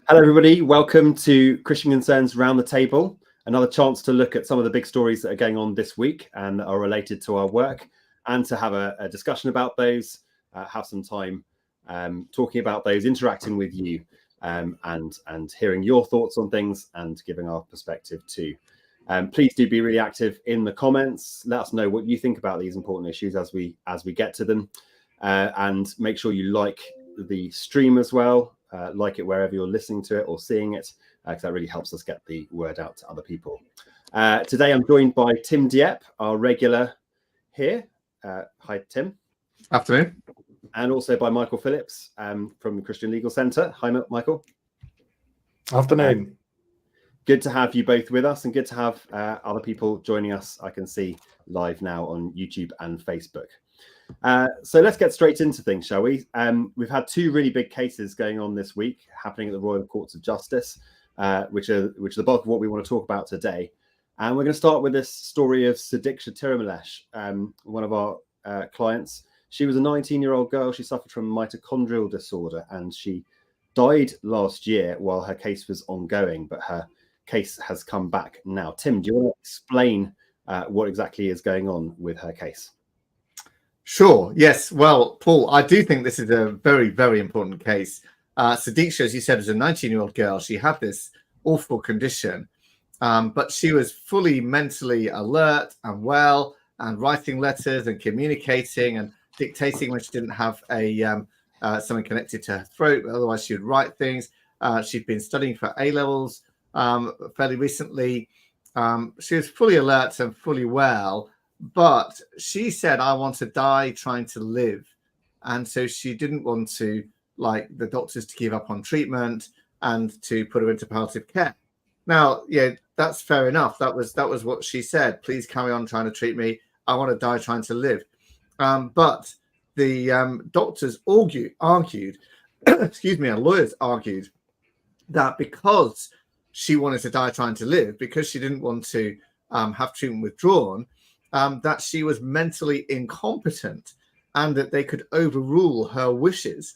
Hello, everybody. Welcome to Christian Concerns Round the Table. Another chance to look at some of the big stories that are going on this week and are related to our work, and to have a discussion about those, have some time talking about those, interacting with you, and hearing your thoughts on things and giving our perspective too. Please do be really active in the comments. Let us know what you think about these important issues as we get to them, and make sure you like the stream as well. Like it wherever you're listening to it or seeing it, because that really helps us get the word out to other people. Today I'm joined by Tim Dieppe, our regular here. Hi, Tim. Afternoon. And also by Michael Phillips from the Christian Legal Centre. Hi, Michael. Afternoon. Good to have you both with us, and good to have other people joining us. I can see live now on YouTube and Facebook. So let's get straight into things, shall we? We've had two really big cases going on this week happening at the Royal Courts of Justice, which are the bulk of what we want to talk about today. And we're going to start with this story of Sudiksha Thirumalesh, one of our clients. She was a 19-year-old girl. She suffered from mitochondrial disorder, and she died last year while her case was ongoing, but her case has come back now. Tim, do you want to explain what exactly is going on with her case? Sure. Yes. Well, Paul, I do think this is a very, very important case. Sudiksha, as you said, was a 19-year-old girl. She had this awful condition, but she was fully mentally alert and well, and writing letters and communicating and dictating when she didn't have something connected to her throat. But otherwise, she would write things. She'd been studying for A-levels fairly recently. She was fully alert and fully well. But she said, I want to die trying to live. And so she didn't want to, like the doctors, to give up on treatment and to put her into palliative care. Now, yeah, that's fair enough. That was what she said. Please carry on trying to treat me. I want to die trying to live. But the doctors argued, excuse me, and lawyers argued that because she wanted to die trying to live, because she didn't want to have treatment withdrawn, that she was mentally incompetent and that they could overrule her wishes.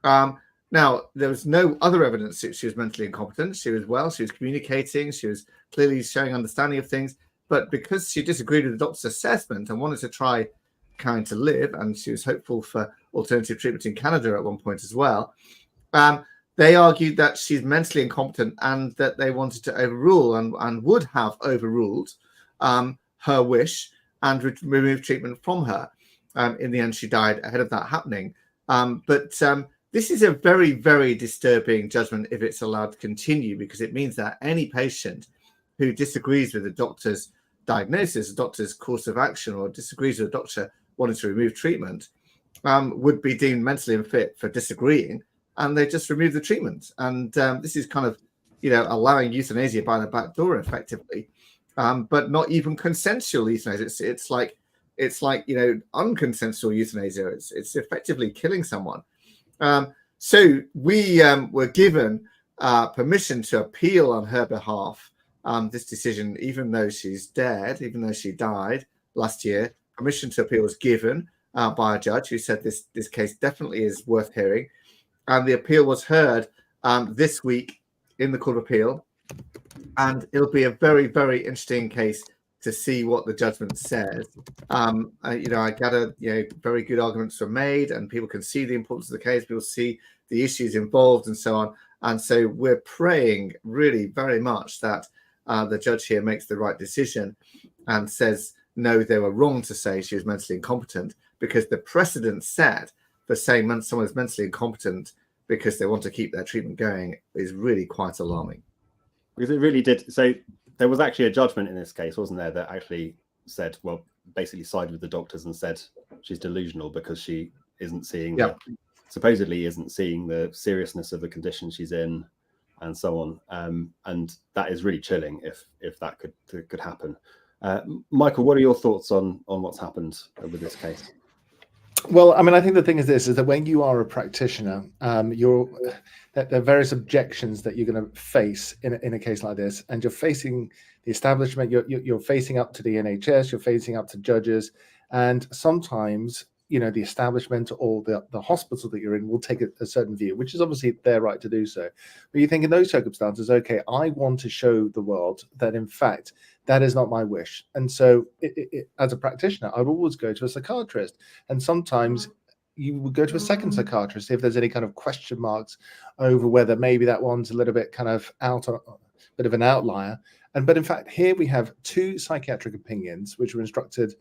Now, there was no other evidence that she was mentally incompetent. She was well, she was communicating, she was clearly showing understanding of things. But because she disagreed with the doctor's assessment and wanted to try trying to live, and she was hopeful for alternative treatment in Canada at one point as well, they argued that she's mentally incompetent and that they wanted to overrule and would have overruled her wish and remove treatment from her. In the end, she died ahead of that happening. But this is a very, very disturbing judgment if it's allowed to continue, because it means that any patient who disagrees with the doctor's diagnosis, the doctor's course of action, or disagrees with the doctor wanting to remove treatment, would be deemed mentally unfit for disagreeing, and they just remove the treatment. And this is kind of, allowing euthanasia by the back door, effectively. But not even consensual euthanasia. It's like unconsensual euthanasia. It's effectively killing someone. So we were given permission to appeal on her behalf this decision, even though she's dead, even though she died last year. Permission to appeal was given by a judge who said this case definitely is worth hearing, and the appeal was heard this week in the Court of Appeal. And it'll be a very, very interesting case to see what the judgment says. I gather, very good arguments were made, and people can see the importance of the case. People see the issues involved and so on. And so we're praying really very much that the judge here makes the right decision and says, no, they were wrong to say she was mentally incompetent, because the precedent set for saying someone is mentally incompetent because they want to keep their treatment going is really quite alarming. Because it really did. So there was actually a judgment in this case, wasn't there, that actually said, well, basically sided with the doctors and said she's delusional because she isn't seeing, supposedly isn't seeing the seriousness of the condition she's in, and so on. And that is really chilling if that could happen. Michael, what are your thoughts on what's happened with this case? Well, I mean, I think the thing is this, is that when you are a practitioner, there are various objections that you're going to face in a case like this, and you're facing the establishment, you're facing up to the NHS, you're facing up to judges, and sometimes the establishment or the hospital that you're in will take a certain view, which is obviously their right to do so. But you think in those circumstances, okay, I want to show the world that in fact that is not my wish. And so as a practitioner, I would always go to a psychiatrist, and sometimes you would go to a second psychiatrist if there's any kind of question marks over whether maybe that one's a little bit kind of bit of an outlier. But in fact, here we have two psychiatric opinions which were instructed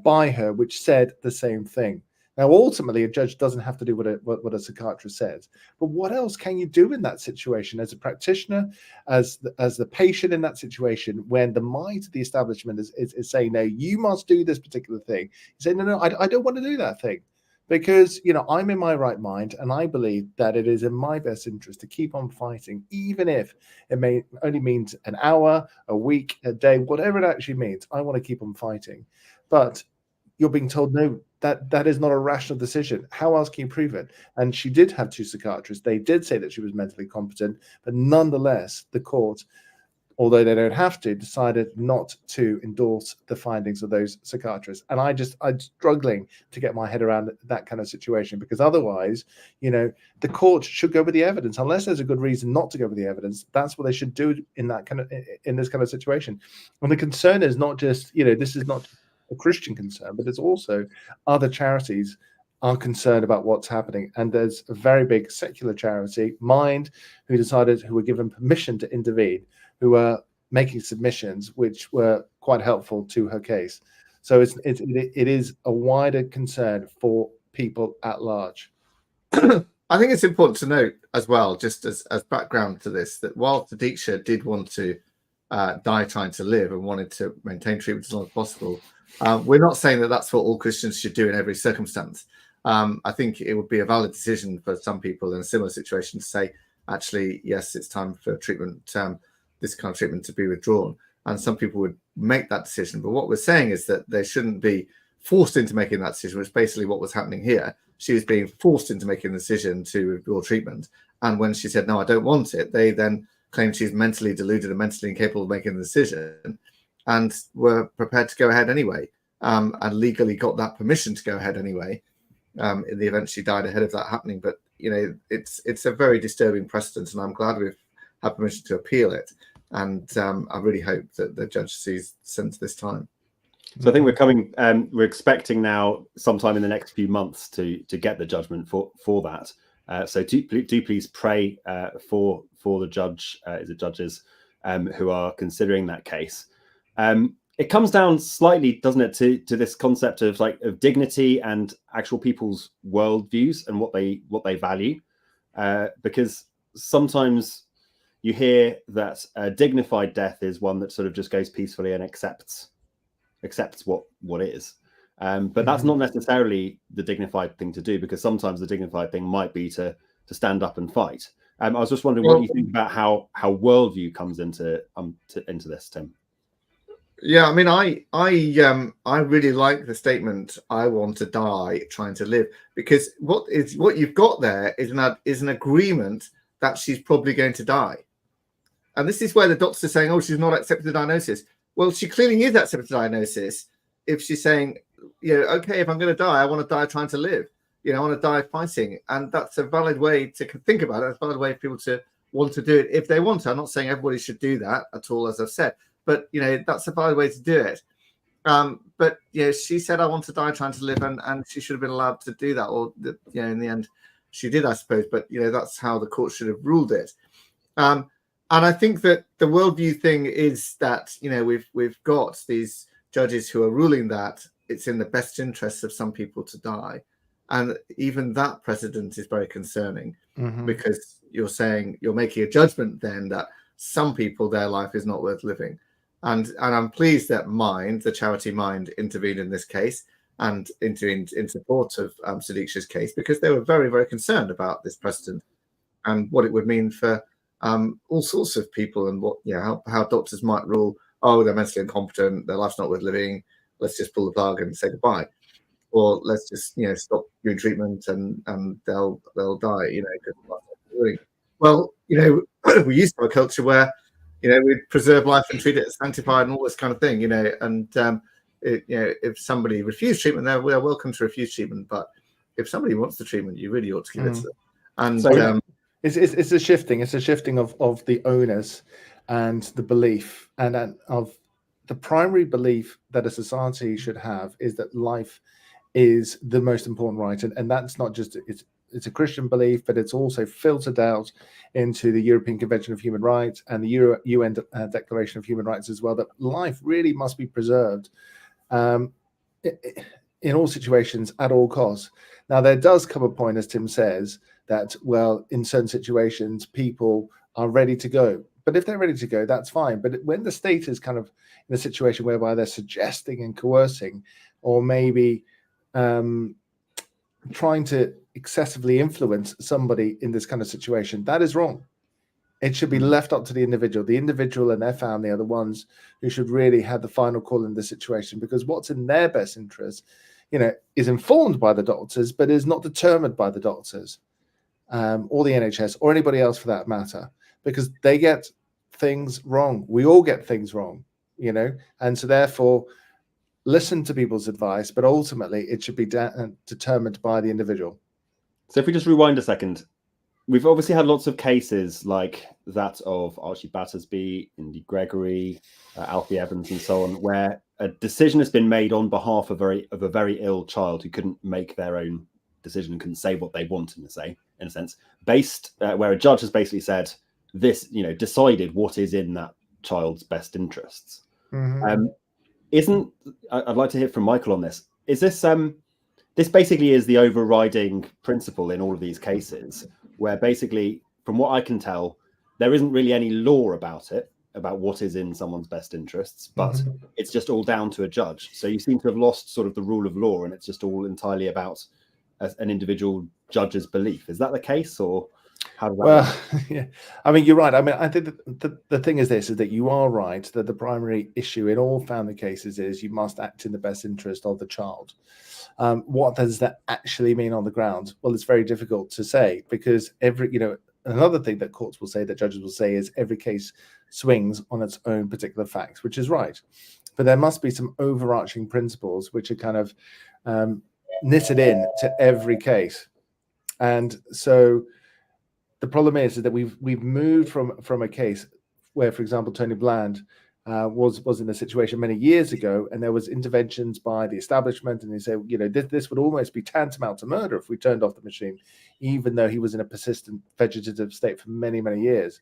by her, which said the same thing. Now, ultimately, a judge doesn't have to do what a psychiatrist says. But what else can you do in that situation as a practitioner, as the patient in that situation, when the might of the establishment is saying, no, you must do this particular thing? You say, no, I don't want to do that thing. Because, I'm in my right mind, and I believe that it is in my best interest to keep on fighting, even if it may only means an hour, a week, a day, whatever it actually means. I want to keep on fighting. But you're being told, no, that is not a rational decision. How else can you prove it? And she did have two psychiatrists. They did say that she was mentally competent, but nonetheless, the court, although they don't have to, decided not to endorse the findings of those psychiatrists. And I'm struggling to get my head around that kind of situation, because otherwise, the court should go with the evidence. Unless there's a good reason not to go with the evidence, that's what they should do in this kind of situation. And the concern is not just, this is not a Christian concern, but it's also other charities are concerned about what's happening. And there's a very big secular charity, Mind, who were given permission to intervene, who were making submissions which were quite helpful to her case. So it is a wider concern for people at large. I think it's important to note as well, just as background to this, that while Sudiksha did want to die trying to live and wanted to maintain treatment as long as possible, we're not saying that that's what all Christians should do in every circumstance. I think it would be a valid decision for some people in a similar situation to say, actually, yes, it's time for treatment, this kind of treatment to be withdrawn. And some people would make that decision. But what we're saying is that they shouldn't be forced into making that decision, which is basically what was happening here. She was being forced into making the decision to withdraw treatment. And when she said, no, I don't want it, they then claimed she's mentally deluded and mentally incapable of making the decision, and were prepared to go ahead anyway, and legally got that permission to go ahead anyway, in the event she died ahead of that happening. But, it's a very disturbing precedent, and I'm glad we've had permission to appeal it. And I really hope that the judge sees sense this time. So I think we're expecting now sometime in the next few months to get the judgment for that. So do please pray for the judge, the judges who are considering that case. It comes down slightly, doesn't it, to this concept of dignity and actual people's worldviews and what they value, because sometimes you hear that a dignified death is one that sort of just goes peacefully and accepts what is. But that's not necessarily the dignified thing to do, because sometimes the dignified thing might be to stand up and fight. I was just wondering what you think about how worldview comes into this, Tim. Yeah, I mean, I really like the statement, "I want to die trying to live," because what you've got there is an agreement that she's probably going to die. And this is where the doctors are saying, oh, she's not accepted the diagnosis. Well, she clearly is accepted the diagnosis if she's saying, okay, if I'm going to die, I want to die trying to live. I want to die fighting. And that's a valid way to think about it. It's a valid way for people to want to do it if they want to. I'm not saying everybody should do that at all, as I've said. But, that's a valid way to do it. But, she said, I want to die trying to live, and she should have been allowed to do that. Or, in the end, she did, I suppose. But, that's how the court should have ruled it. And I think that the worldview thing is that, we've got these judges who are ruling that it's in the best interest of some people to die. And even that precedent is very concerning, because you're making a judgment then that some people, their life is not worth living. And I'm pleased that Mind, the charity Mind, intervened in this case and intervened in support of Sudiksha's case, because they were very, very concerned about this precedent and what it would mean for all sorts of people, and what how doctors might rule, oh, they're mentally incompetent, their life's not worth living, let's just pull the plug and say goodbye, or let's just stop doing treatment and they'll die. Well, we used to have a culture where we'd preserve life and treat it as sanctified and all this kind of thing, and if somebody refused treatment, they're welcome to refuse treatment. But if somebody wants the treatment, you really ought to give it to them. And so it's a shifting. It's a shifting of the onus and the belief, and of the primary belief that a society should have is that life is the most important right, and that's not just it's a Christian belief, but it's also filtered out into the European Convention of Human Rights and the UN Declaration of Human Rights as well, that life really must be preserved in all situations at all costs. Now, there does come a point, as Tim says, that, well, in certain situations, people are ready to go. But if they're ready to go, that's fine. But when the state is kind of in a situation whereby they're suggesting and coercing, or maybe trying to excessively influence somebody in this kind of situation, that is wrong. It should be left up to the individual. The individual and their family are the ones who should really have the final call in this situation, because what's in their best interest, is informed by the doctors, but is not determined by the doctors or the NHS or anybody else for that matter, because they get things wrong. We all get things wrong, and so therefore listen to people's advice, but ultimately it should be determined by the individual. So if we just rewind a second, we've obviously had lots of cases like that of Archie Battersby, Indy Gregory, Alfie Evans, and so on, where a decision has been made on behalf of a very ill child who couldn't make their own decision and couldn't say what they wanted to say, in a sense, based where a judge has basically said this, decided what is in that child's best interests. Mm-hmm. I'd like to hear from Michael on this. Is this this basically is the overriding principle in all of these cases, where basically, from what I can tell, there isn't really any law about what is in someone's best interests, but it's just all down to a judge. So you seem to have lost sort of the rule of law, and it's just all entirely about an individual judge's belief. Is that the case, or how does that work? Yeah, I mean, you're right. I mean, I think the thing is that you are right, that the primary issue in all family cases is you must act in the best interest of the child. What does that actually mean on the ground? Well, it's very difficult to say, because another thing that courts will say, that judges will say, is every case swings on its own particular facts, which is right. But there must be some overarching principles which are kind of knitted in to every case. And so the problem is that we've moved from a case where, for example, Tony Bland was in a situation many years ago, and there was interventions by the establishment, and they say, this would almost be tantamount to murder if we turned off the machine, even though he was in a persistent vegetative state for many, many years.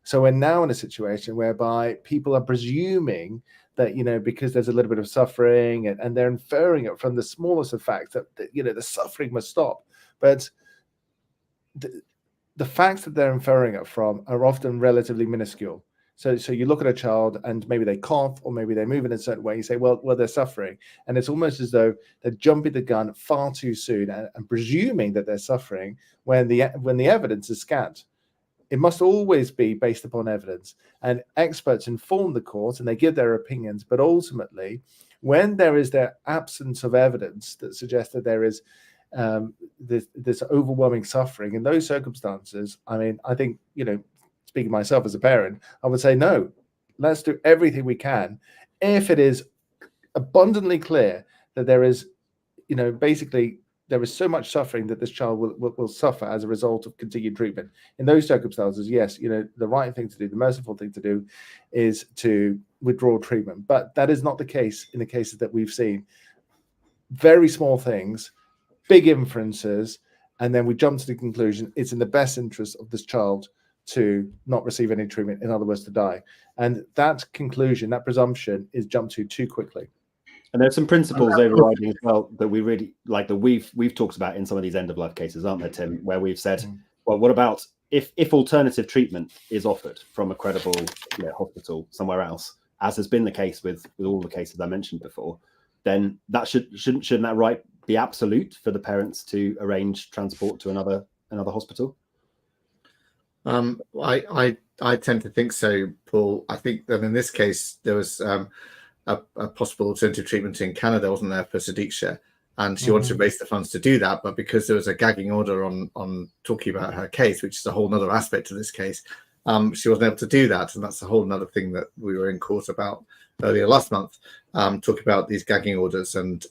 So we're now in a situation whereby people are presuming that, because there's a little bit of suffering, and they're inferring it from the smallest of facts that the suffering must stop. But the facts that they're inferring it from are often relatively minuscule. So you look at a child and maybe they cough, or maybe they move in a certain way. You say, well, they're suffering. And it's almost as though they're jumping the gun far too soon and presuming that they're suffering when the evidence is scant. It must always be based upon evidence. And experts inform the court and they give their opinions. But ultimately, when there is their absence of evidence that suggests that there is this overwhelming suffering in those circumstances, I mean, I think, speaking myself as a parent, I would say, no, let's do everything we can. If it is abundantly clear that there is, basically there is so much suffering that this child will suffer as a result of continued treatment. In those circumstances, yes, the right thing to do, the merciful thing to do is to withdraw treatment. But that is not the case in the cases that we've seen. Very small things, big inferences, and then we jump to the conclusion it's in the best interest of this child to not receive any treatment, in other words, to die. And that conclusion, that presumption, is jumped to too quickly. And there's some principles overriding as well that we really like, that we've talked about in some of these end of life cases, aren't there, Tim? Where we've said, well, what about if alternative treatment is offered from a credible hospital somewhere else, as has been the case with all the cases I mentioned before, then that shouldn't that right be absolute for the parents to arrange transport to another hospital? I tend to think so, Paul. I think that in this case there was a possible alternative treatment in Canada, wasn't there, for Sudiksha, and she wanted to raise the funds to do that, but because there was a gagging order on talking about her case, which is a whole other aspect of this case, she wasn't able to do that, and that's a whole other thing that we were in court about earlier last month, talking about these gagging orders, and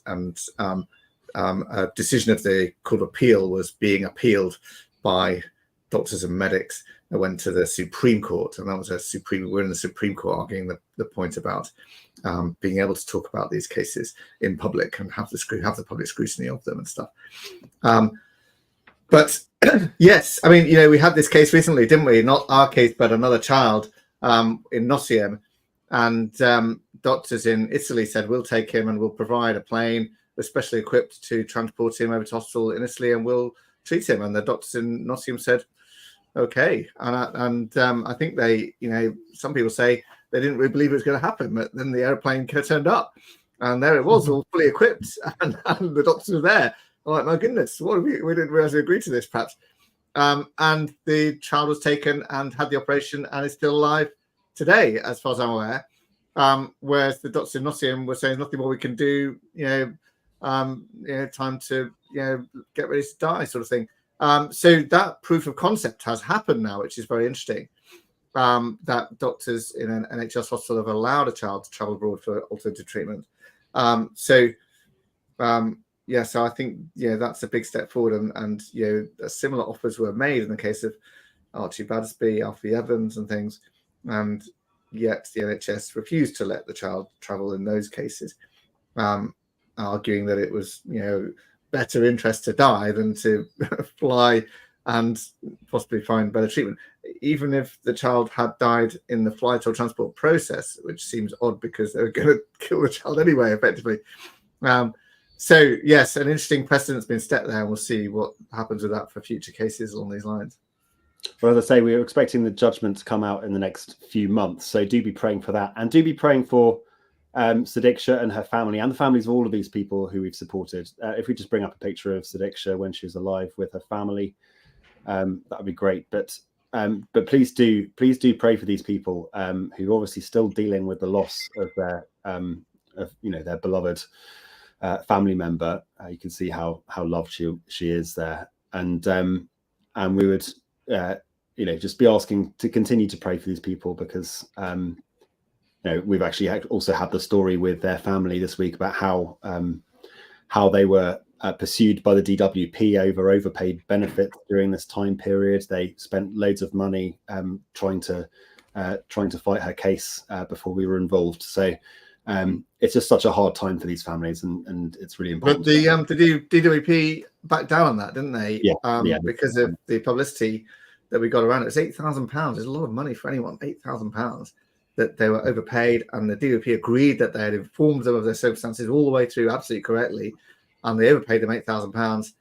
a decision of the Court of Appeal was being appealed by doctors and medics that went to the Supreme Court, and that was we're in the Supreme Court arguing the point about being able to talk about these cases in public and have the public scrutiny of them and stuff. But yes, I mean, we had this case recently, didn't we? Not our case, but another child in Nottingham, and doctors in Italy said, we'll take him and we'll provide a plane especially equipped to transport him over to hospital in Italy, and we'll treat him. And the doctors in Nottingham said, okay. And I think they, some people say they didn't really believe it was going to happen, but then the airplane turned up, and there it was, all fully equipped, and the doctors were there. I'm like, my goodness, we didn't realize we agreed to this, perhaps. And the child was taken and had the operation and is still alive today, as far as I'm aware. Whereas the doctors in Nottingham were saying nothing more we can do, time to get ready to die, sort of thing. So that proof of concept has happened now, which is very interesting. That doctors in an NHS hospital have allowed a child to travel abroad for alternative treatment. So I think that's a big step forward, and similar offers were made in the case of Archie Badsby, Alfie Evans, and things, and yet the NHS refused to let the child travel in those cases, arguing that it was better interest to die than to fly and possibly find better treatment, even if the child had died in the flight or transport process, which seems odd because they were going to kill the child anyway, effectively. So yes, an interesting precedent's been set there, and we'll see what happens with that for future cases along these lines. Well, as I say, we're expecting the judgment to come out in the next few months, so do be praying for that, and do be praying for Sudiksha and her family, and the families of all of these people who we've supported. If we just bring up a picture of Sudiksha when she was alive with her family, that would be great. But please do pray for these people who are obviously still dealing with the loss of their their beloved family member. You can see how loved she is there, and we would just be asking to continue to pray for these people, because we've actually also had the story with their family this week about how they were pursued by the DWP over overpaid benefits during this time period. They spent loads of money trying to fight her case before we were involved. So it's just such a hard time for these families, and it's really important. But the DWP backed down on that, didn't they? Yeah. Because of the publicity that we got around it. It's £8,000. It's a lot of money for anyone. £8,000 that they were overpaid, and the DWP agreed that they had informed them of their circumstances all the way through absolutely correctly, and they overpaid them £8,000,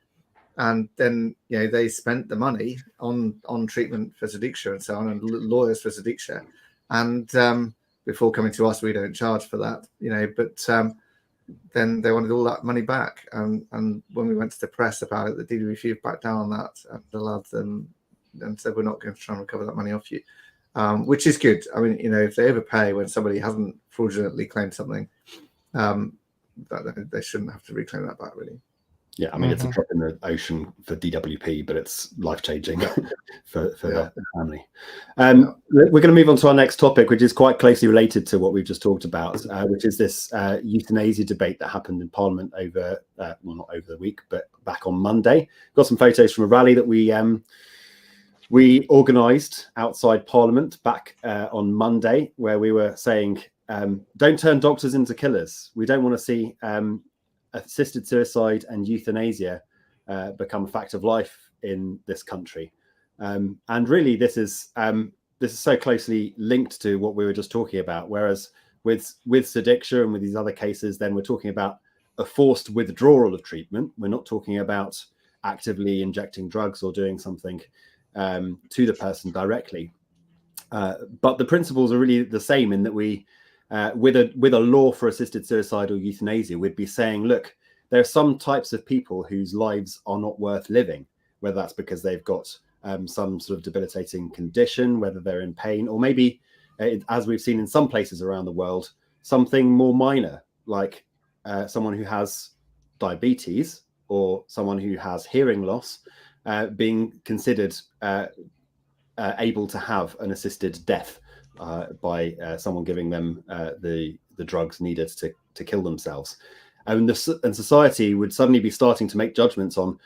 and then they spent the money on treatment for Sudiksha and so on, and lawyers for Sudiksha, and before coming to us, we don't charge for that, but then they wanted all that money back, and when we went to the press about it, the DWP backed down on that and allowed them and said, we're not going to try and recover that money off you, which is good. I mean, if they overpay when somebody hasn't fraudulently claimed something, they shouldn't have to reclaim that back, really. Yeah, I mean, it's a drop in the ocean for DWP, but it's life-changing for the family. We're going to move on to our next topic, which is quite closely related to what we've just talked about, which is this euthanasia debate that happened in Parliament over, not over the week, but back on Monday. Got some photos from a rally that we organised outside Parliament back on Monday, where we were saying, don't turn doctors into killers. We don't want to see assisted suicide and euthanasia become a fact of life in this country. And really, this is so closely linked to what we were just talking about. Whereas with Sudiksha and with these other cases, then we're talking about a forced withdrawal of treatment. We're not talking about actively injecting drugs or doing something to the person directly. But the principles are really the same in that we, with a law for assisted suicide or euthanasia, we'd be saying, look, there are some types of people whose lives are not worth living, whether that's because they've got some sort of debilitating condition, whether they're in pain, or maybe, as we've seen in some places around the world, something more minor, like someone who has diabetes or someone who has hearing loss, being considered able to have an assisted death by someone giving them the the drugs needed to kill themselves. And society would suddenly be starting to make judgments on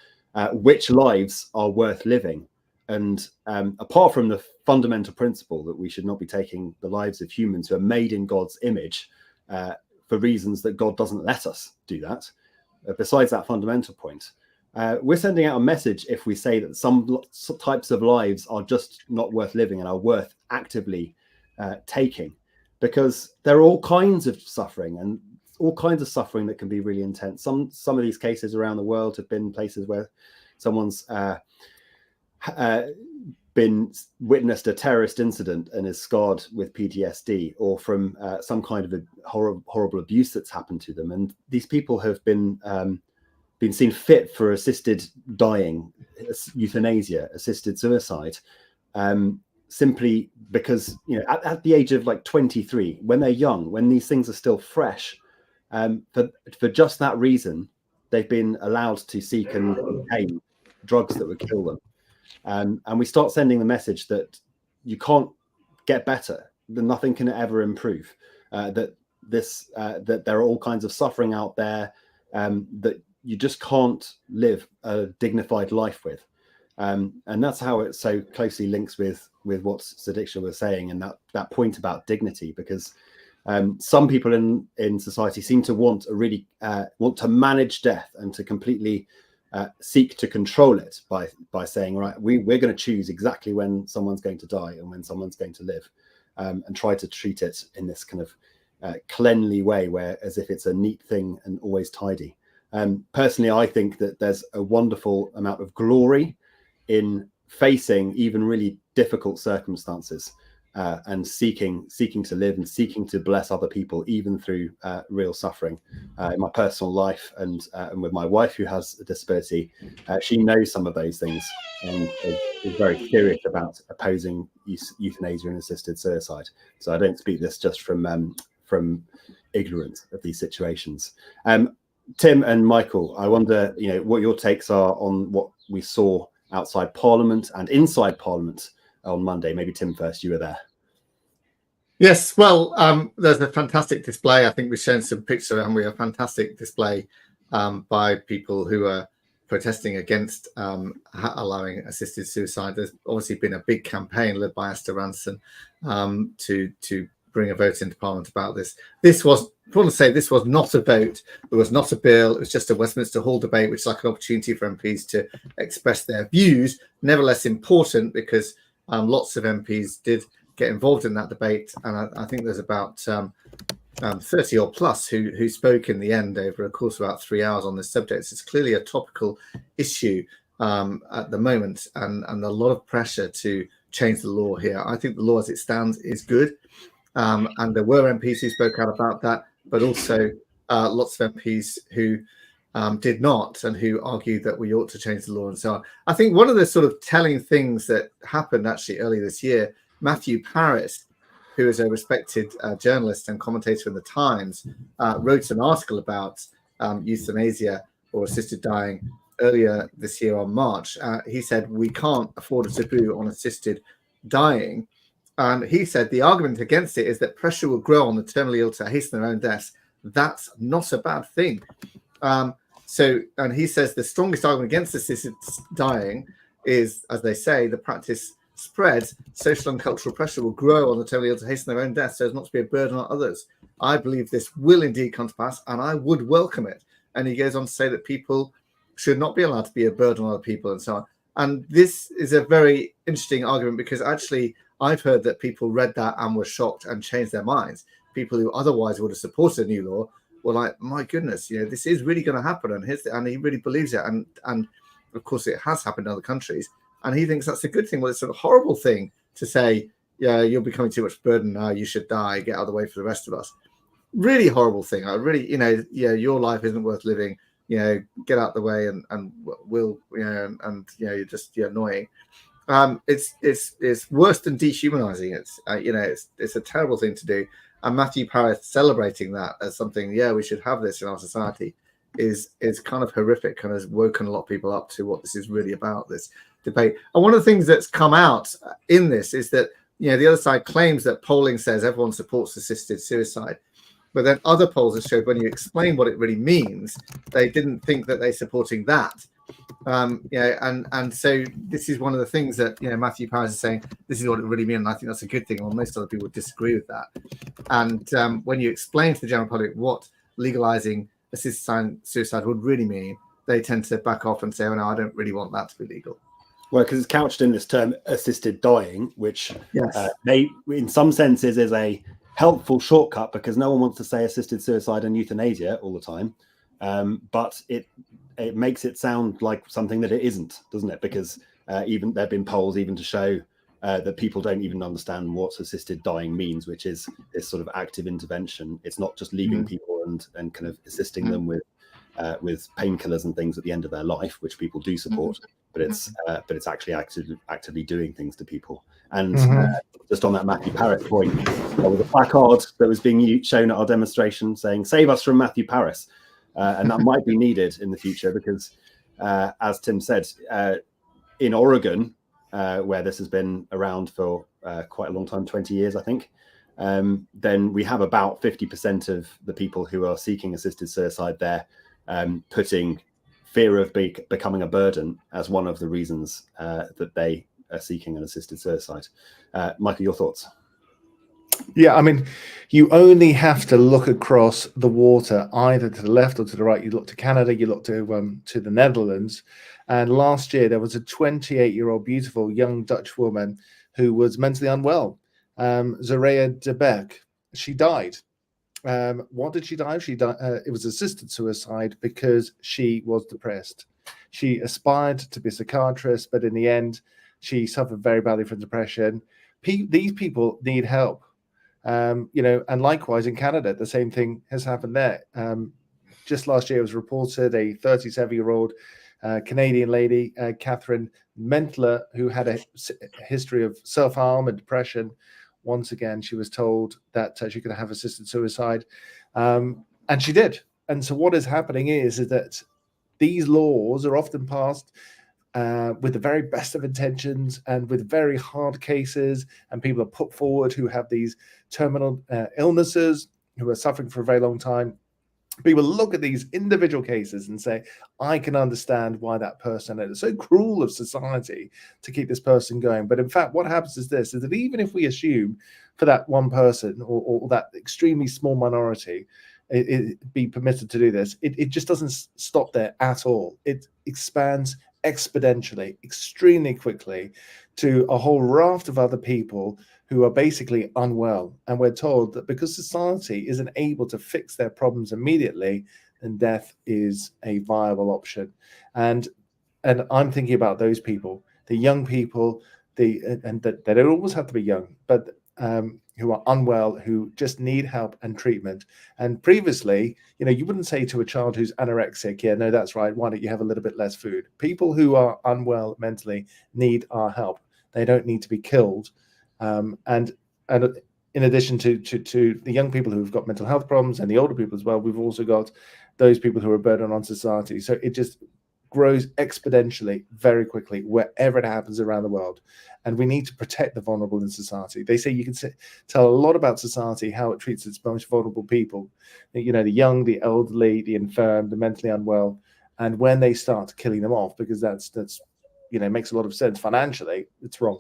which lives are worth living. And apart from the fundamental principle that we should not be taking the lives of humans who are made in God's image for reasons that God doesn't let us do that, besides that fundamental point, we're sending out a message if we say that some types of lives are just not worth living and are worth actively taking, because there are all kinds of suffering and all kinds of suffering that can be really intense. Some of these cases around the world have been places where someone's been witnessed a terrorist incident and is scarred with PTSD, or from some kind of a horrible abuse that's happened to them. And these people have been seen fit for assisted dying, euthanasia, assisted suicide, simply because, you know, at the age of like 23, when they're young, when these things are still fresh, for just that reason, they've been allowed to seek and obtain drugs that would kill them. And we start sending the message that you can't get better, that nothing can ever improve, that there are all kinds of suffering out there that you just can't live a dignified life with. And that's how it so closely links with what Sudiksha was saying, and that point about dignity, because some people in society seem to want to manage death and to completely seek to control it by saying, right, we're going to choose exactly when someone's going to die and when someone's going to live, and try to treat it in this kind of cleanly way, where as if it's a neat thing and always tidy. Personally, I think that there's a wonderful amount of glory in facing even really difficult circumstances and seeking to live and seeking to bless other people, even through real suffering. In my personal life and with my wife, who has a disability, she knows some of those things and is very serious about opposing euthanasia and assisted suicide. So I don't speak this just from ignorance of these situations. Tim and Michael, I wonder, you know, what your takes are on what we saw outside Parliament and inside Parliament on Monday. Maybe Tim first, you were there. Yes, well, there's a fantastic display. I think we've shown some pictures, and we have a fantastic display by people who are protesting against allowing assisted suicide. There's obviously been a big campaign led by Esther Ranson to bring a vote into Parliament about this. I want to say this was not a vote. It was not a bill. It was just a Westminster Hall debate, which is like an opportunity for MPs to express their views. Nevertheless important, because lots of MPs did get involved in that debate, and I think there's about 30 or plus who spoke in the end over a course of about 3 hours on this subject. So it's clearly a topical issue at the moment, and a lot of pressure to change the law here. I think the law as it stands is good, and there were MPs who spoke out about that, but also lots of MPs who did not, and who argued that we ought to change the law and so on. I think one of the sort of telling things that happened actually early this year, Matthew Paris, who is a respected journalist and commentator in the Times, wrote an article about euthanasia or assisted dying earlier this year on March. He said, we can't afford a taboo on assisted dying. And he said the argument against it is that pressure will grow on the terminally ill to hasten their own deaths. That's not a bad thing. And he says the strongest argument against assisted dying is, as they say, the practice spreads, social and cultural pressure will grow on the terminally ill to hasten their own death so as not to be a burden on others. I believe this will indeed come to pass, and I would welcome it. And he goes on to say that people should not be allowed to be a burden on other people and so on. And this is a very interesting argument, because actually I've heard that people read that and were shocked and changed their minds. People who otherwise would have supported a new law were like, my goodness, you know, this is really going to happen. And he really believes it. And of course it has happened in other countries. And he thinks that's a good thing. Well, it's a horrible thing to say, yeah, you're becoming too much burden now, you should die, get out of the way for the rest of us. Really horrible thing. I really, you know, yeah, your life isn't worth living, you know, get out of the way and we'll, you know, and you know, you're annoying. It's worse than dehumanizing. It's, you know, it's a terrible thing to do. And Matthew Paris celebrating that as something, yeah, we should have this in our society is kind of horrific and has woken a lot of people up to what this is really about, this debate. And one of the things that's come out in this is that, you know, the other side claims that polling says everyone supports assisted suicide. But then other polls have showed when you explain what it really means, they didn't think that they're supporting that. And so this is one of the things that Matthew Paris is saying. This is what it really means, and I think that's a good thing. Well, most other people would disagree with that. And when you explain to the general public what legalizing assisted suicide would really mean, they tend to back off and say, "Oh no, I don't really want that to be legal." Well, because it's couched in this term assisted dying, which Yes. in some senses is a helpful shortcut, because no one wants to say assisted suicide and euthanasia all the time. But it makes it sound like something that it isn't, doesn't it? Because even there have been polls even to show that people don't even understand what assisted dying means, which is this sort of active intervention. It's not just leaving people and kind of assisting them with painkillers and things at the end of their life, which people do support, but it's actually actively doing things to people. And just on that Matthew Paris point, there was a placard that was being shown at our demonstration saying, "Save us from Matthew Paris." And that might be needed in the future because, as Tim said, in Oregon, where this has been around for quite a long time, 20 years, I think, then we have about 50% of the people who are seeking assisted suicide there putting fear of becoming a burden as one of the reasons that they are seeking an assisted suicide. Michael, your thoughts? Yeah, I mean, you only have to look across the water, either to the left or to the right. You look to Canada, you look to the Netherlands. And last year, there was a 28-year-old beautiful young Dutch woman who was mentally unwell, Zoraia de Beck. She died. What did she die of? She died. It was assisted suicide because she was depressed. She aspired to be a psychiatrist, but in the end, she suffered very badly from depression. These people need help. And likewise in Canada, the same thing has happened there. Just last year, it was reported a 37-year-old Canadian lady, Catherine Mentler, who had a history of self-harm and depression. Once again, she was told that she could have assisted suicide, and she did. And so what is happening is that these laws are often passed with the very best of intentions and with very hard cases, and people are put forward who have these terminal illnesses, who are suffering for a very long time. People look at these individual cases and say, I can understand why that person, and it's so cruel of society to keep this person going. But in fact, what happens is this, is that even if we assume for that one person or that extremely small minority, it be permitted to do this, it just doesn't stop there at all. It expands exponentially, extremely quickly, to a whole raft of other people who are basically unwell. And we're told that because society isn't able to fix their problems immediately, then death is a viable option. And I'm thinking about those people, the young people, and that they don't always have to be young, but who are unwell, who just need help and treatment. And previously, you wouldn't say to a child who's anorexic, yeah, no, that's right, why don't you have a little bit less food? People who are unwell mentally need our help. They don't need to be killed. And in addition to the young people who've got mental health problems and the older people as well, we've also got those people who are a burden on society. So it just grows exponentially very quickly wherever it happens around the world. And we need to protect the vulnerable in society. They say you can tell a lot about society, how it treats its most vulnerable people, the young, the elderly, the infirm, the mentally unwell. And when they start killing them off, because that's makes a lot of sense financially, it's wrong.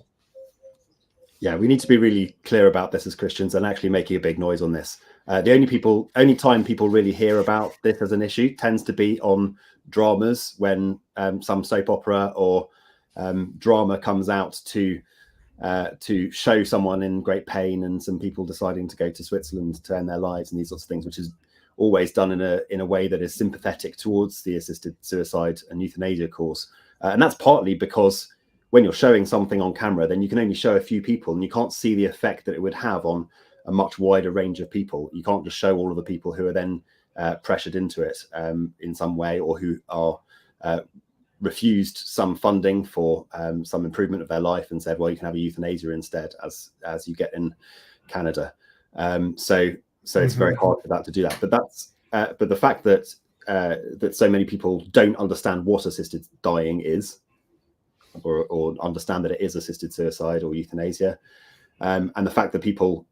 Yeah, we need to be really clear about this as Christians and actually making a big noise on this. The only time people really hear about this as an issue tends to be on dramas, when some soap opera or drama comes out to show someone in great pain and some people deciding to go to Switzerland to end their lives and these sorts of things, which is always done in a way that is sympathetic towards the assisted suicide and euthanasia cause. And that's partly because when you're showing something on camera, then you can only show a few people and you can't see the effect that it would have on a much wider range of people. You can't just show all of the people who are then pressured into it in some way, or who are refused some funding for some improvement of their life and said, well, you can have a euthanasia instead, as you get in Canada. So it's very hard for that to do that. But the fact that so many people don't understand what assisted dying is, or understand that it is assisted suicide or euthanasia, and the fact that people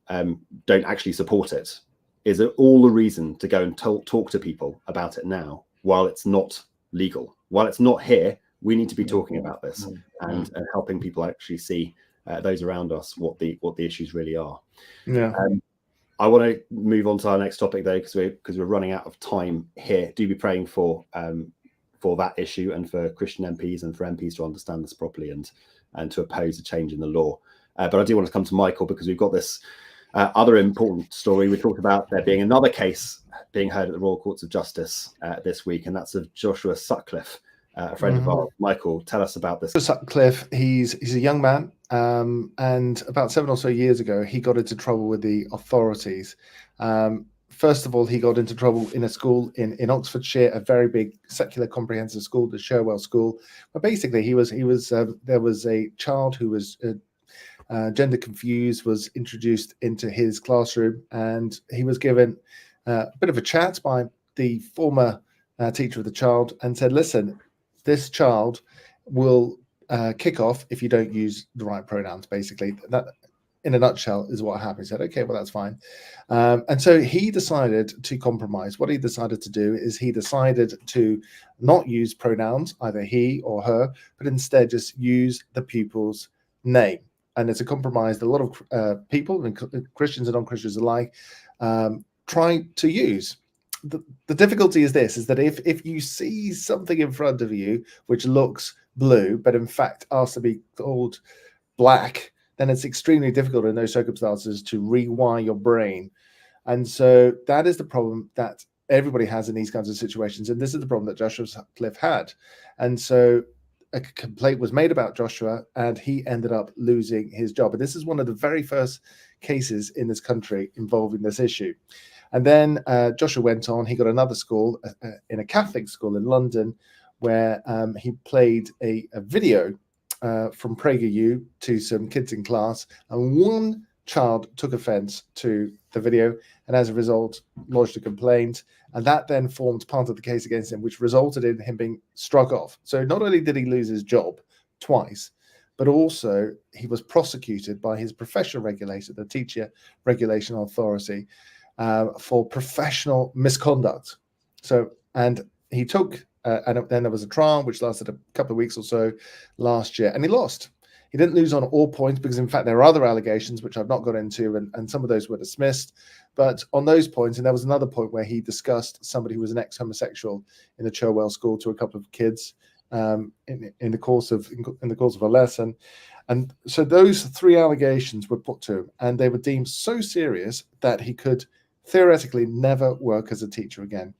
don't actually support it is all the reason to go and talk to people about it now while it's not legal. While it's not here, we need to be talking about this and helping people actually see those around us what the issues really are. Yeah. I want to move on to our next topic though, because we're running out of time here. Do be praying for that issue and for Christian MPs and for MPs to understand this properly and to oppose a change in the law. But I do want to come to Michael because we've got this other important story. We talked about there being another case being heard at the Royal Courts of Justice this week, and that's of Joshua Sutcliffe, a friend of ours. Michael, tell us about this. Sutcliffe, he's a young man, and about 7 or so years ago, he got into trouble with the authorities. First of all, he got into trouble in a school in Oxfordshire, a very big secular comprehensive school, the Sherwell School. But basically, there was a child who was gender confused, was introduced into his classroom, and he was given a bit of a chat by the former teacher of the child and said, listen, this child will kick off if you don't use the right pronouns. Basically, that in a nutshell is what happened. He said, okay, well, that's fine. And so he decided to compromise. What he decided to do is he decided to not use pronouns, either he or her, but instead just use the pupil's name. And it's a compromise that a lot of people, Christians and non-Christians alike, try to use. The difficulty is this, is that if you see something in front of you which looks blue, but in fact asks to be called black, then it's extremely difficult in those circumstances to rewire your brain. And so that is the problem that everybody has in these kinds of situations. And this is the problem that Joshua Sutcliffe had. And so a complaint was made about Joshua, and he ended up losing his job. And this is one of the very first cases in this country involving this issue. And then Joshua went on. He got another school in a Catholic school in London, where he played a video from PragerU to some kids in class, and one child took offense to the video, and as a result lodged a complaint, and that then formed part of the case against him, which resulted in him being struck off. So not only did he lose his job twice, but also he was prosecuted by his professional regulator, the Teacher Regulation Authority, for professional misconduct. So, and he took and then there was a trial which lasted a couple of weeks or so last year, and he lost. He didn't lose on all points because, in fact, there are other allegations which I've not got into, and some of those were dismissed. But on those points, and there was another point where he discussed somebody who was an ex-homosexual in the Sherwell School to a couple of kids in the course of a lesson, and so those 3 allegations were put to him, and they were deemed so serious that he could theoretically never work as a teacher again.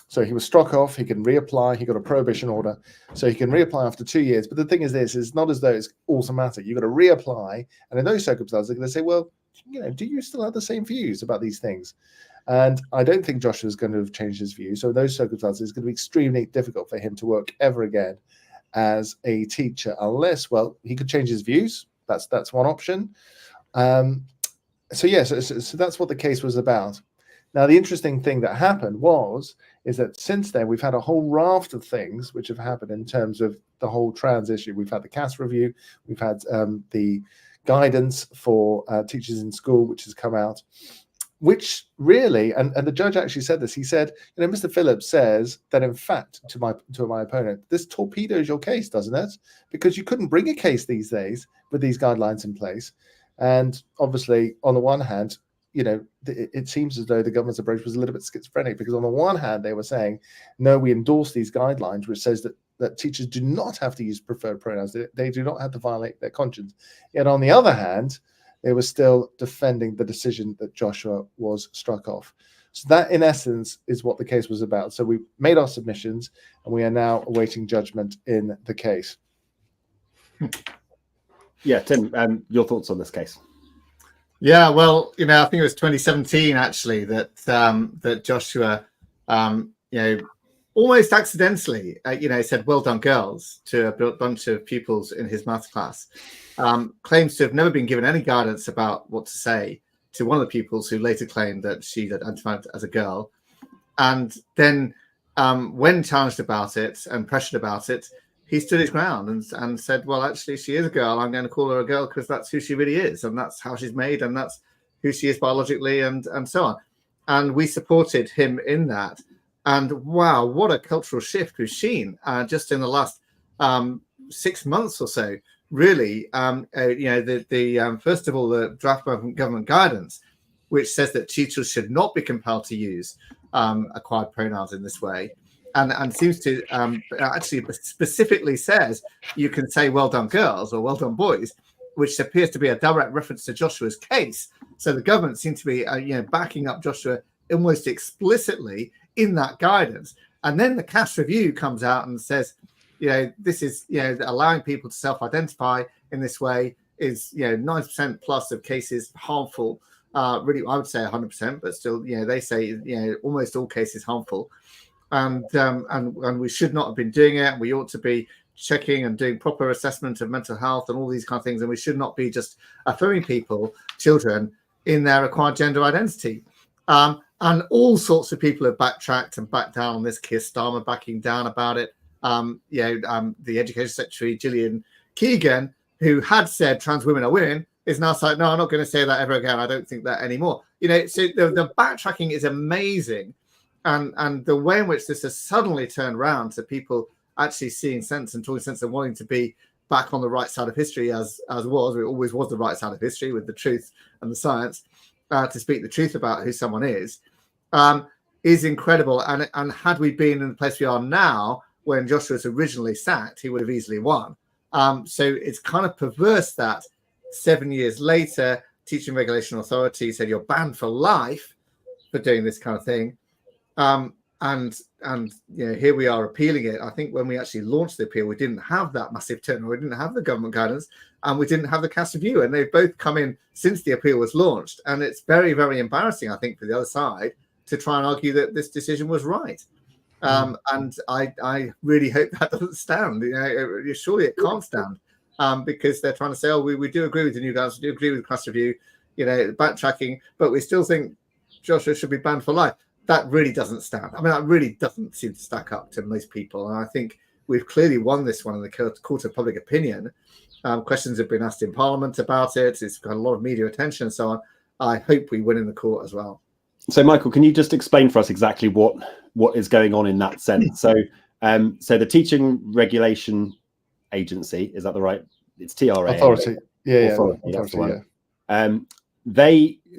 So he was struck off. He can reapply. He got a prohibition order, so he can reapply after 2 years. But the thing is, this is not as though it's automatic. You've got to reapply, and in those circumstances, they're going to say, "Well, do you still have the same views about these things?" And I don't think Joshua is going to have changed his view. So in those circumstances, it's going to be extremely difficult for him to work ever again as a teacher, unless, well, he could change his views. That's one option. So that's what the case was about. Now, the interesting thing that happened is that since then, we've had a whole raft of things which have happened in terms of the whole trans issue. We've had the CAS review. We've had the guidance for teachers in school, which has come out, which really, and the judge actually said this. He said, Mr. Phillips says that, in fact, to my opponent, this torpedoes your case, doesn't it? Because you couldn't bring a case these days with these guidelines in place. And obviously, on the one hand, it seems as though the government's approach was a little bit schizophrenic, because on the one hand, they were saying, no, we endorse these guidelines, which says that teachers do not have to use preferred pronouns. They do not have to violate their conscience. Yet on the other hand, they were still defending the decision that Joshua was struck off. So that, in essence, is what the case was about. So we made our submissions, and we are now awaiting judgment in the case. Yeah, Tim, your thoughts on this case? Yeah, well, I think it was 2017 actually that Joshua, almost accidentally, said "well done, girls" to a bunch of pupils in his maths class. Claims to have never been given any guidance about what to say to one of the pupils, who later claimed that she had identified as a girl. And then, when challenged about it and pressured about it, he stood his ground and said, well, actually, she is a girl. I'm going to call her a girl because that's who she really is, and that's how she's made, and that's who she is biologically, and so on. and we supported him in that. And wow, what a cultural shift we've seen just in the last 6 months or so. Really, first of all, the draft government guidance, which says that teachers should not be compelled to use acquired pronouns in this way, and seems to actually specifically says you can say "well done, girls" or "well done, boys," which appears to be a direct reference to Joshua's case. So the government seems to be, backing up Joshua almost explicitly in that guidance. And then the Cass Review comes out and says, this is, allowing people to self-identify in this way is, 90% plus of cases harmful. Really, I would say 100%, but still, they say, almost all cases harmful. And we should not have been doing it. And we ought to be checking and doing proper assessment of mental health and all these kind of things. And we should not be just affirming children in their acquired gender identity. And all sorts of people have backtracked and backed down on this. Keir Starmer backing down about it. The Education Secretary, Gillian Keegan, who had said trans women are women, is now saying, no, I'm not going to say that ever again. I don't think that anymore. So the backtracking is amazing. And the way in which this has suddenly turned around to people actually seeing sense and talking sense and wanting to be back on the right side of history as it always was the right side of history with the truth and the science, to speak the truth about who someone is incredible. And had we been in the place we are now, when Joshua was originally sacked, he would have easily won. So it's kind of perverse that 7 years later, Teaching Regulation Authority said you're banned for life for doing this kind of thing. And here we are appealing it. I think when we actually launched the appeal, we didn't have that massive turnover. We didn't have the government guidance, and we didn't have the Cass Review. And they've both come in since the appeal was launched. And it's very, very embarrassing, I think, for the other side to try and argue that this decision was right. And I really hope that doesn't stand. Surely it can't stand, because they're trying to say, we do agree with the new guidance, we do agree with the Cass Review, backtracking, but we still think Joshua should be banned for life. That really doesn't stand. I mean, that really doesn't seem to stack up to most people. And I think we've clearly won this one in the court of public opinion. Questions have been asked in Parliament about it. It's got a lot of media attention and so on. I hope we win in the court as well. So, Michael, can you just explain for us exactly what is going on in that sense? So the Teaching Regulation Agency, is that the right? It's TRA. Authority. Authority, that's the one. Yeah.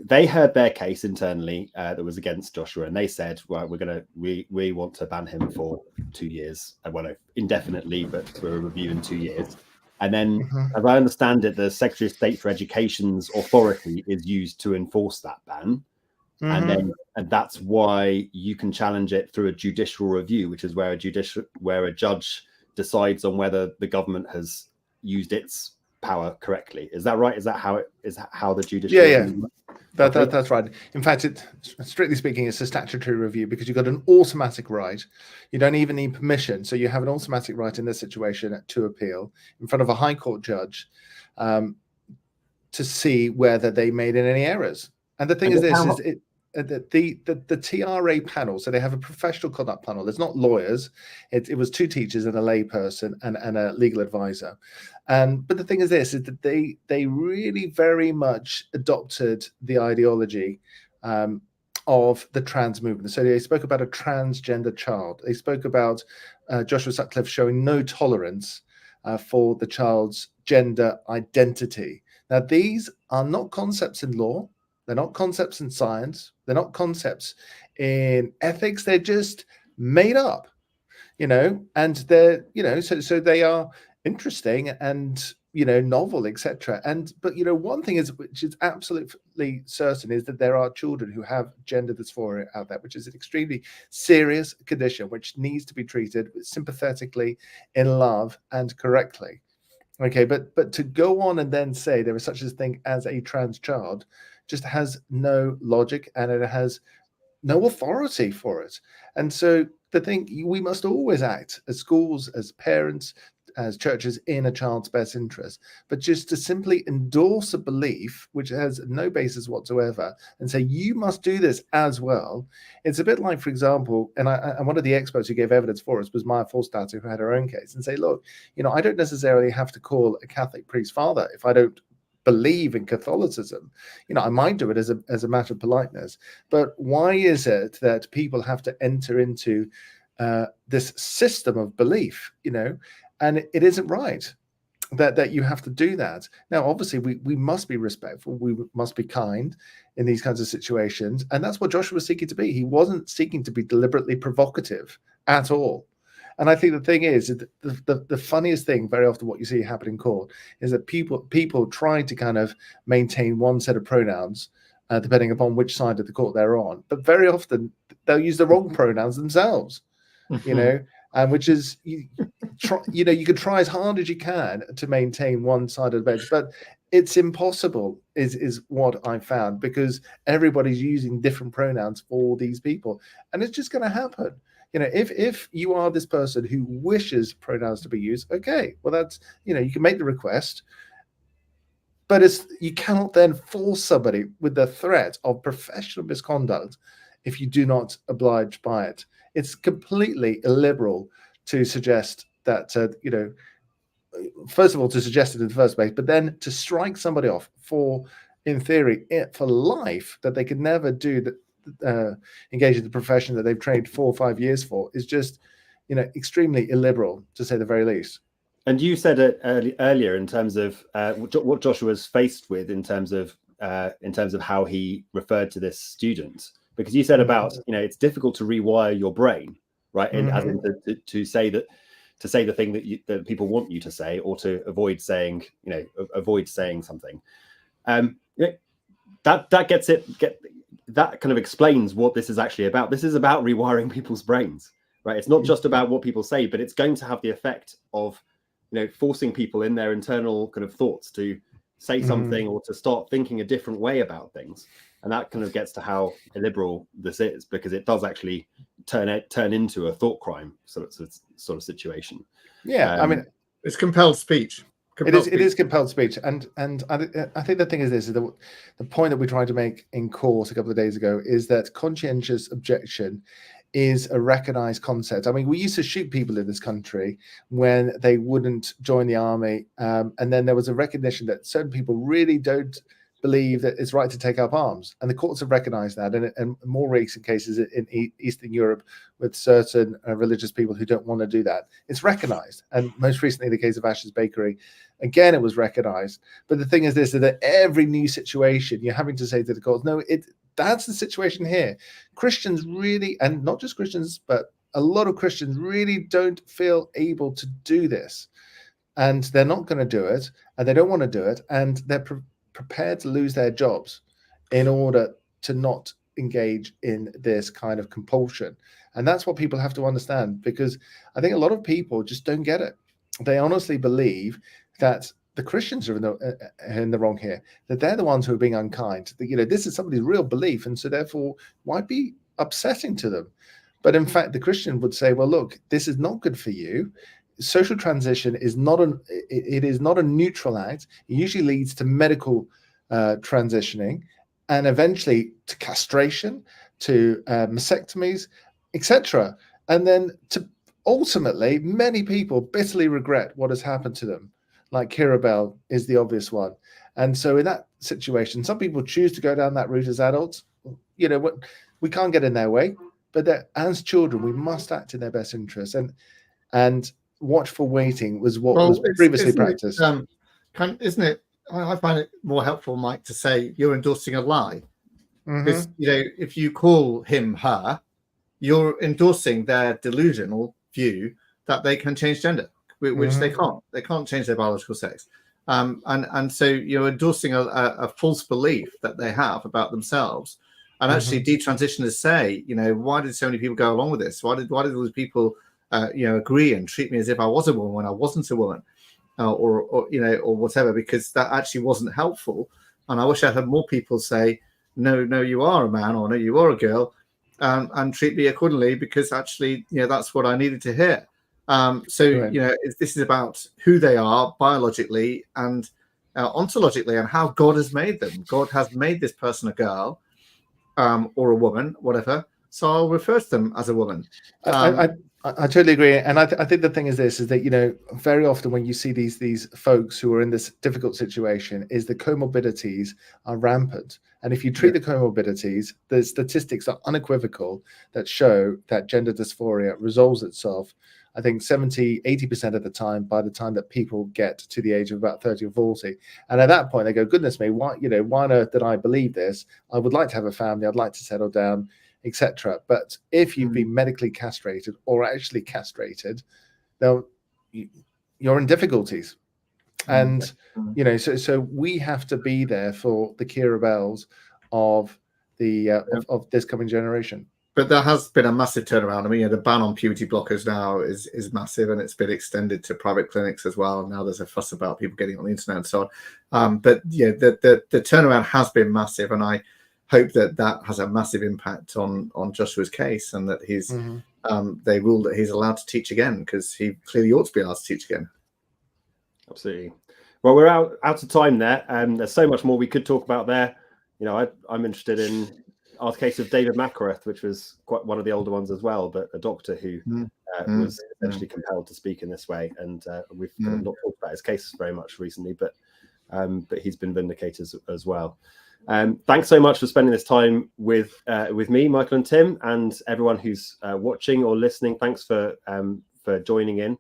They heard their case internally that was against Joshua, and they said, "Well, we want to ban him for 2 years, indefinitely, but for a review in 2 years." And then, as I understand it, the Secretary of State for Education's authority is used to enforce that ban, and that's why you can challenge it through a judicial review, which is where a judge decides on whether the government has used its power correctly. Is that right? Is that how the judicial review? That's right. In fact, strictly speaking, it's a statutory review because you've got an automatic right. You don't even need permission. So you have an automatic right in this situation to appeal in front of a high court judge to see whether they made any errors. And the thing is this, the TRA panel, so they have a professional conduct panel. It's not lawyers. It was 2 teachers and a lay person and a legal advisor. But the thing is this, is that they really very much adopted the ideology of the trans movement. So they spoke about a transgender child. They spoke about Joshua Sutcliffe showing no tolerance for the child's gender identity. Now, these are not concepts in law. They're not concepts in science. They're not concepts in ethics. They're just made up, and they're, so they are interesting and, novel, etc. But one thing which is absolutely certain is that there are children who have gender dysphoria out there, which is an extremely serious condition which needs to be treated sympathetically, in love, and correctly. Okay, but to go on and then say there is such a thing as a trans child just has no logic, and it has no authority for it. And so the thing, we must always act as schools, as parents, as churches, in a child's best interest. But just to simply endorse a belief which has no basis whatsoever and say you must do this as well, it's a bit like, for example, and one of the experts who gave evidence for us was Maya Forstater, who had her own case, and say, look, I don't necessarily have to call a Catholic priest father if I don't believe in Catholicism. I might do it as a matter of politeness, but why is it that people have to enter into this system of belief? And it isn't right that you have to do that. Now, obviously, we must be respectful. We must be kind in these kinds of situations, and that's what Joshua was seeking to be. He wasn't seeking to be deliberately provocative at all. And I think the thing is, the funniest thing, very often what you see happen in court, is that people try to kind of maintain one set of pronouns, depending upon which side of the court they're on. But very often they'll use the wrong pronouns themselves, and which is, you can try as hard as you can to maintain one side of the bench, but it's impossible, is what I found, because everybody's using different pronouns for these people, and it's just going to happen. If you are this person who wishes pronouns to be used, okay, well, that's, you can make the request, but you cannot then force somebody with the threat of professional misconduct if you do not oblige by it. It's completely illiberal to suggest that, first of all, to suggest it in the first place, but then to strike somebody off for, in theory, for life, that they could never do that. Engage in the profession that they've trained 4 or 5 years for, is just, extremely illiberal, to say the very least. And you said it earlier in terms of what Joshua was faced with in terms of how he referred to this student, because you said about it's difficult to rewire your brain, right? And as in to say the thing that people want you to say, or to avoid saying something. That kind of explains what this is actually about. This is about rewiring people's brains, right? It's not just about what people say, but it's going to have the effect of, forcing people in their internal kind of thoughts to say something or to start thinking a different way about things. And that kind of gets to how illiberal this is, because it does actually turn into a thought crime sort of situation. Yeah, I mean, it's compelled speech. It is compelled speech, and I think the thing is this: is the point that we tried to make in court a couple of days ago is that conscientious objection is a recognized concept. I mean, we used to shoot people in this country when they wouldn't join the army, and then there was a recognition that certain people really don't believe that it's right to take up arms, and the courts have recognized that. And more recent cases in Eastern Europe with certain religious people who don't want to do that, it's recognized. And most recently, the case of Ash's Bakery, again, it was recognized. But the thing is this: that every new situation, you're having to say to the courts, no, that's the situation here. Christians really, and not just Christians, but a lot of Christians really don't feel able to do this, and they're not going to do it, and they don't want to do it, and they're prepared to lose their jobs in order to not engage in this kind of compulsion. And that's what people have to understand, because I think a lot of people just don't get it. They honestly believe that the Christians are in the wrong here, that they're the ones who are being unkind, that, this is somebody's real belief, and so therefore why be upsetting to them? But in fact, the Christian would say, well, look, this is not good for you. Social transition is not a neutral act. It usually leads to medical transitioning, and eventually to castration, to mastectomies, etc. And then to ultimately, many people bitterly regret what has happened to them, like Kirabel is the obvious one. And so in that situation, some people choose to go down that route as adults. We can't get in their way, but as children, we must act in their best interest. And watchful waiting was what was previously practiced. Isn't it? I find it more helpful, Mike, to say you're endorsing a lie. Because if you call him her, you're endorsing their delusional view that they can change gender, which they can't. They can't change their biological sex, and so you're endorsing a false belief that they have about themselves. And actually, detransitioners say, why did so many people go along with this? Why did all these people agree and treat me as if I was a woman when I wasn't a woman, or whatever, because that actually wasn't helpful. And I wish I had more people say, no, you are a man, or no, you are a girl, and treat me accordingly, because actually, that's what I needed to hear. This is about who they are biologically and ontologically, and how God has made them. God has made this person a girl, or a woman, whatever. So I'll refer to them as a woman. I totally agree, and I think the thing is this: is that, you know, very often when you see these folks who are in this difficult situation, is the comorbidities are rampant, and if you treat the comorbidities, the statistics are unequivocal that show that gender dysphoria resolves itself, I think 70-80% of the time by the time that people get to the age of about 30 or 40, and at that point they go, goodness me, why on earth did I believe this? I would like to have a family, I'd like to settle down, etc. But if you've been medically castrated or actually castrated, then you're in difficulties. And you know, so we have to be there for the Kira Bells of the of this coming generation. But there has been a massive turnaround. I mean, the ban on puberty blockers now is massive, and it's been extended to private clinics as well. Now there's a fuss about people getting on the internet and so on. But yeah, the turnaround has been massive, and I hope that has a massive impact on Joshua's case, and that he's they ruled that he's allowed to teach again, because he clearly ought to be allowed to teach again. Absolutely. Well, we're out of time there, and there's so much more we could talk about there. You know, I'm interested in our case of David Mackworth, which was quite one of the older ones as well, but a doctor who was essentially compelled to speak in this way, and we've kind of not talked about his case very much recently, but he's been vindicated as well. Thanks so much for spending this time with me, Michael and Tim, and everyone who's watching or listening. Thanks for joining in.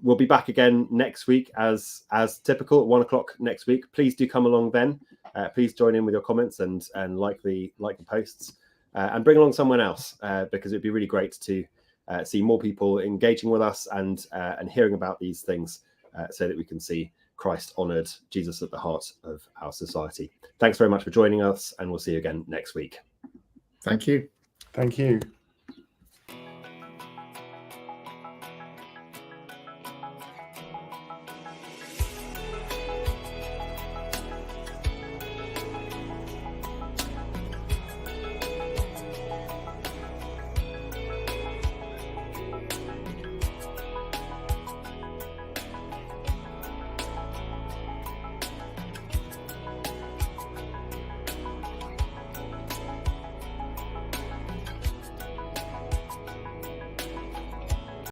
We'll be back again next week as typical at 1 o'clock next week. Please do come along then. Please join in with your comments and like the posts, and bring along someone else, because it'd be really great to see more people engaging with us and hearing about these things, so that we can see Christ honored, Jesus at the heart of our society. Thanks very much for joining us, and we'll see you again next week. Thank you. Thank you.